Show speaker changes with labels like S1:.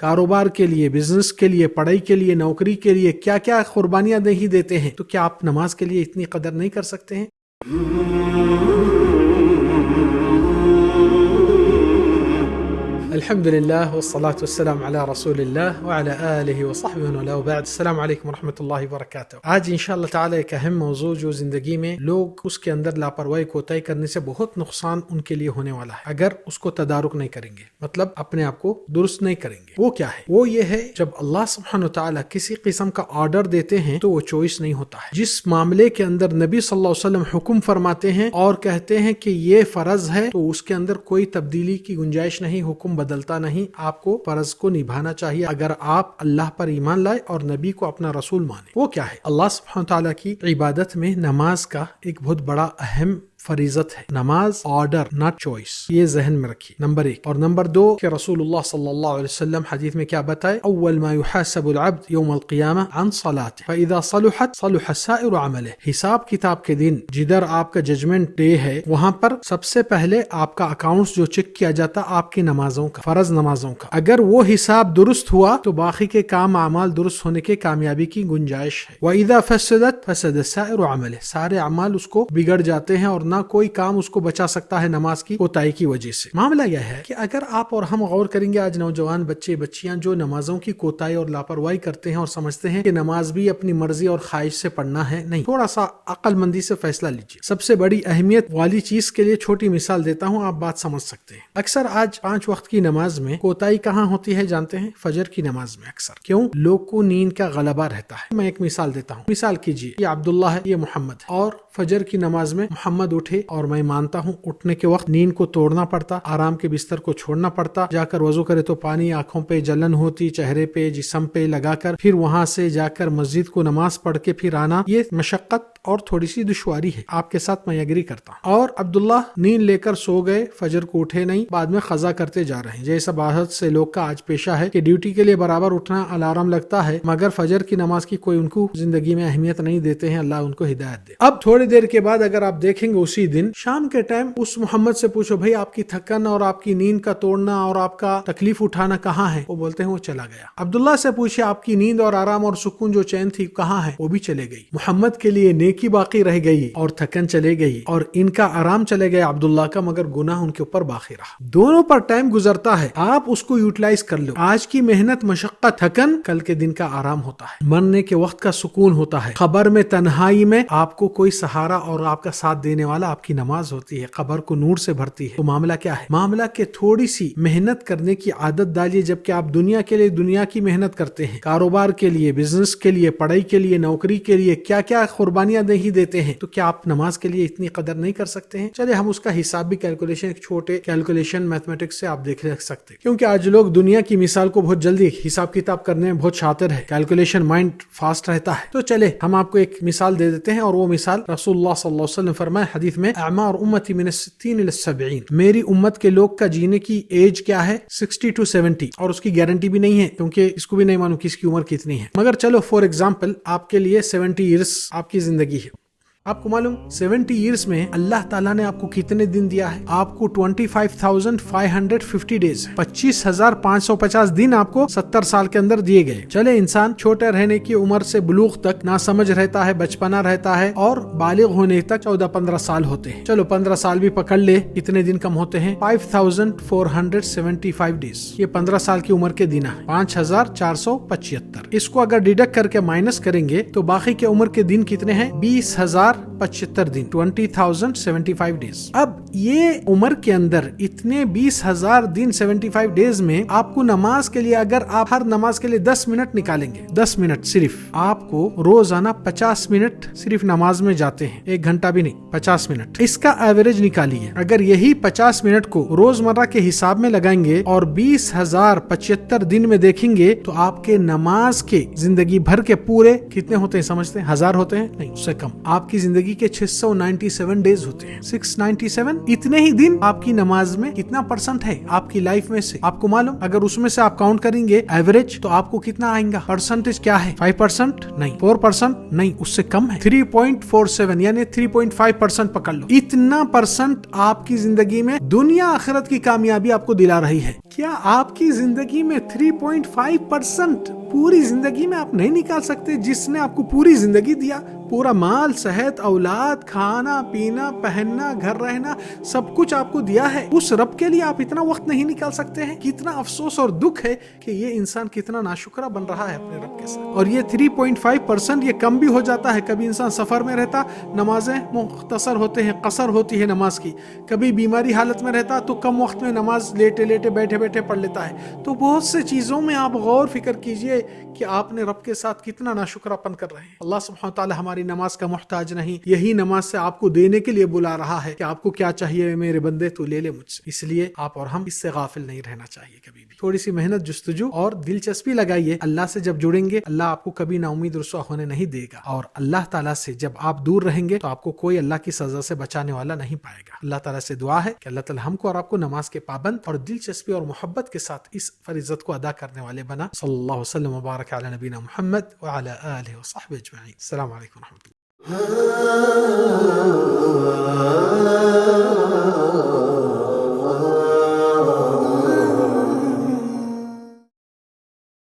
S1: कारोबार के लिए, बिजनेस के लिए, पढ़ाई के लिए, नौकरी के लिए क्या क्या कुर्बानियां नहीं देते हैं, तो क्या आप नमाज के लिए इतनी कदर नहीं कर सकते हैं? अल्हम्दुलिल्लाह वस्सलातु वस्सलाम अला रसूलिल्लाह व अला आलिहि व सहबिहि व अला बाद। अस्सलाम वालेकुम व रहमतुल्लाहि व बरकातहू। आज इंशाअल्लाह ताला एक अहम मौजू जो जिंदगी में लोग उसके अंदर लापरवाही कोताही करने से बहुत नुकसान उनके लिए होने वाला है अगर उसको तदारुक नहीं करेंगे, मतलब अपने आप को दुरुस्त नहीं करेंगे। वो क्या है? वो ये है, जब अल्लाह सुब्हानहू व तआला किसी किस्म का ऑर्डर देते हैं तो वो चॉइस नहीं होता है। जिस मामले के अंदर नबी सल्लल्लाहु अलैहि वसल्लम हुक्म फरमाते हैं और कहते हैं कि ये फर्ज है, तो उसके अंदर कोई तब्दीली की गुंजाइश नहीं, हुक्म बदलता नहीं। आपको फर्ज को निभाना चाहिए अगर आप अल्लाह पर ईमान लाए और नबी को अपना रसूल माने। वो क्या है? अल्लाह सुब्हानहू व तआला की इबादत में नमाज का एक बहुत बड़ा अहम फरीजत है। नमाज ऑर्डर, नॉट चॉइस, ये जहन में रखिए, नंबर 1। और नंबर 2 कि रसूलुल्लाह सल्लल्लाहु अलैहि वसल्लम हदीस में क्या बताए? अव्वल मा युहासबुल अब्द यौमल क़ियामा अन सलातिही फ़इज़ा सलुहत सलुह साइरु अमलिही। हिसाब किताब के दिन जिधर आपका जजमेंट डे है, वहाँ पर सबसे पहले आपका अकाउंट्स जो चेक किया जाता आपकी नमाजों का, फर्ज नमाजों का। अगर वो हिसाब दुरुस्त हुआ तो बाकी के काम अमाल दुरुस्त होने के कामयाबी की गुंजाइश है। वइज़ा फसदत फसद साइरु अमलिही, सारे अमाल उसको बिगड़ जाते हैं और ना कोई काम उसको बचा सकता है नमाज की कोताही की वजह से। मामला यह है कि अगर आप और हम गौर करेंगे, आज नौजवान बच्चे बच्चियां जो नमाजों की कोताही और लापरवाही करते हैं और समझते हैं कि नमाज भी अपनी मर्जी और ख्वाहिश से पढ़ना है, नहीं, थोड़ा सा अक्लमंदी से फैसला लीजिए। सबसे बड़ी अहमियत वाली चीज के लिए छोटी मिसाल देता हूँ, आप बात समझ सकते हैं। अक्सर आज 5 वक्त की नमाज में कोताही कहाँ होती है जानते हैं? फजर की नमाज में अक्सर। क्यों? लोग को नींद का गलबा रहता है। मैं एक मिसाल देता हूँ। मिसाल कीजिए, ये अब्दुल्ला है, ये मोहम्मद है, और फजर की नमाज में मोहम्मद उठे और मैं मानता हूँ उठने के वक्त नींद को तोड़ना पड़ता, आराम के बिस्तर को छोड़ना पड़ता, जाकर वजू करे तो पानी आंखों पे जलन होती, चेहरे पे जिस्म पे लगाकर, फिर वहां से जाकर मस्जिद को नमाज पढ़ के फिर आना, ये मशक्कत और थोड़ी सी दुश्वारी है। आपके साथ मैं एग्री करता हूँ। और अब्दुल्ला नींद लेकर सो गए, फजर को उठे नहीं, बाद में खजा करते जा रहे हैं। जैसा बहुत से लोग का आज पेशा है कि ड्यूटी के लिए बराबर उठना, अलार्म लगता है, मगर फजर की नमाज की कोई उनको जिंदगी में अहमियत नहीं देते हैं। अल्लाह उनको हिदायत दे। अब थोड़ी देर के बाद अगर आप देखेंगे उसी दिन शाम के टाइम उस मोहम्मद से पूछो, भाई आपकी थकन और आपकी नींद का तोड़ना और आपका तकलीफ उठाना कहाँ है? वो बोलते हैं वो चला गया। अब्दुल्ला से पूछे, आपकी नींद और आराम और सुकून जो चैन थी कहाँ है? वो भी चले गई। मोहम्मद के लिए नेकी बाकी रह गई और थकन चले गई, और इनका आराम चले गया अब्दुल्ला का, मगर गुनाह उनके ऊपर बाकी रहा। दोनों पर टाइम गुजरता है, आप उसको यूटिलाइज कर लो। आज की मेहनत, मशक्कत, थकन, कल के दिन का आराम होता है, मरने के वक्त का सुकून होता है। खबर में तन्हाई में आपको कोई सहारा और आपका साथ देने वाला आपकी नमाज होती है, खबर को नूर से भरती है। तो मामला क्या है? मामला के थोड़ी सी मेहनत करने की आदत डालिए। जबकि आप दुनिया के लिए दुनिया की मेहनत करते हैं, कारोबार के लिए, बिजनेस के लिए, पढ़ाई के लिए, नौकरी के लिए क्या क्या कुर्बानियां नहीं देते हैं, तो क्या आप नमाज के लिए इतनी कदर नहीं कर सकते हैं? चलिए हम उसका हिसाब भी कैलकुलेशन, एक छोटे कैलकुलेशन मैथमेटिक्स से आप देख सकते हैं। क्योंकि आज लोग दुनिया की मिसाल को बहुत जल्दी हिसाब किताब करने में बहुत शातिर है, कैलकुलेशन माइंड फास्ट रहता है। तो चले हम आपको एक मिसाल दे देते हैं, और वो मिसाल रसूलुल्लाह सल्लल्लाहु अलैहि वसल्लम फरमाए हदीस में, अमार उम्मती मिन 60 इला 70, मेरी उम्मत के लोग का जीने की एज क्या है? 60 to 70, और उसकी गारंटी भी नहीं है क्योंकि इसको भी नहीं मालूम किसकी उम्र कितनी है। मगर चलो फॉर एग्जांपल आपके लिए 70 ईयर्स आपकी जिंदगी है। आपको मालूम 70 ईयर्स में अल्लाह ताला ने आपको कितने दिन दिया है? आपको 25,550 डेज, 25,550 दिन आपको 70 साल के अंदर दिए गए। चले इंसान छोटे रहने की उम्र से बुलूग तक ना समझ रहता है, बचपना रहता है, और बालिग होने तक 14-15 साल होते हैं। चलो 15 साल भी पकड़ ले, कितने दिन कम होते हैं? 5,475 डेज। ये 15 साल की उम्र के दिन है, 5,475। इसको अगर डिडक्ट करके माइनस करेंगे तो बाकी के उम्र के दिन कितने हैं? 20,075 दिन, 20,075 डेज। अब ये उम्र के अंदर इतने 20,000 दिन 75 डेज में आपको नमाज के लिए, अगर आप हर नमाज के लिए 10 मिनट निकालेंगे, 10 मिनट सिर्फ, आपको रोजाना 50 मिनट सिर्फ नमाज में जाते हैं, 1 घंटा भी नहीं, 50 मिनट। इसका एवरेज निकालिए। अगर यही 50 मिनट को रोजमर्रा के हिसाब में लगाएंगे और 20,075 दिन में देखेंगे तो आपके नमाज के जिंदगी भर के पूरे कितने होते हैं समझते हैं? 1000 होते हैं? नहीं, उससे कम। आपकी زندگی کے 697 ڈیز ہوتے ہیں. 697 اتنے ہی دن آپ کی نماز میں کتنا پرسنٹ ہے آپ کی لائف میں سے آپ کو معلوم؟ اگر اس میں سے آپ کاؤنٹ کریں گے ایوریج تو آپ کو کتنا آئیں گا؟ پرسنٹیج کیا ہے؟ 5% نہیں، 4% نہیں، اس سے کم ہے. 3.47 یعنی 3.5% پکڑ لو. اتنا پرسنٹ آپ کی زندگی میں دنیا آخرت کی کامیابی آپ کو دلا رہی ہے. کیا آپ کی زندگی میں 3.5% پوری زندگی میں آپ نہیں نکال سکتے؟ جس نے آپ کو پوری زندگی دیا، پورا مال، صحت، اولاد، کھانا پینا، پہننا، گھر رہنا، سب کچھ آپ کو دیا ہے. اس رب کے لیے آپ اتنا وقت نہیں نکال سکتے ہیں؟ کتنا افسوس اور دکھ ہے کہ یہ انسان کتنا ناشکرا بن رہا ہے اپنے رب کے ساتھ. اور یہ 3.5% یہ کم بھی ہو جاتا ہے. کبھی انسان سفر میں رہتا، نمازیں مختصر ہوتے ہیں، قصر ہوتی ہے نماز کی. کبھی بیماری حالت میں رہتا تو کم وقت میں نماز لیٹے لیٹے بیٹھے بیٹھے پڑھ لیتا ہے. تو بہت سے چیزوں میں آپ غور فکر کیجئے کہ آپ نے رب کے ساتھ کتنا ناشکراپن کر رہے ہیں. اللہ سبحانہ وتعالی ہماری نماز کا محتاج نہیں، یہی نماز سے آپ کو دینے کے لیے بلا رہا ہے کہ آپ کو کیا چاہیے میرے بندے، تو لے لے مجھ سے. اس لیے آپ اور ہم اس سے غافل نہیں رہنا چاہیے کبھی بھی. تھوڑی سی محنت، جستجو اور دلچسپی لگائیے. اللہ سے جب جڑیں گے اللہ آپ کو کبھی نا امید رسوا ہونے نہیں دے گا. اور اللہ تعالیٰ سے جب آپ دور رہیں گے تو آپ کو کوئی اللہ کی سزا سے بچانے والا نہیں پائے گا. اللہ تعالیٰ سے دعا ہے کہ اللہ تعالیٰ ہم کو اور آپ کو نماز کے پابند اور دلچسپی اور محبت کے ساتھ اس فریضت کو ادا کرنے والے بنا. صلی اللہ وسلم وبارک علی نبینا محمد وعلی آلہ وصحبہ اجمعین. السلام علیکم ورحمۃ اللہ.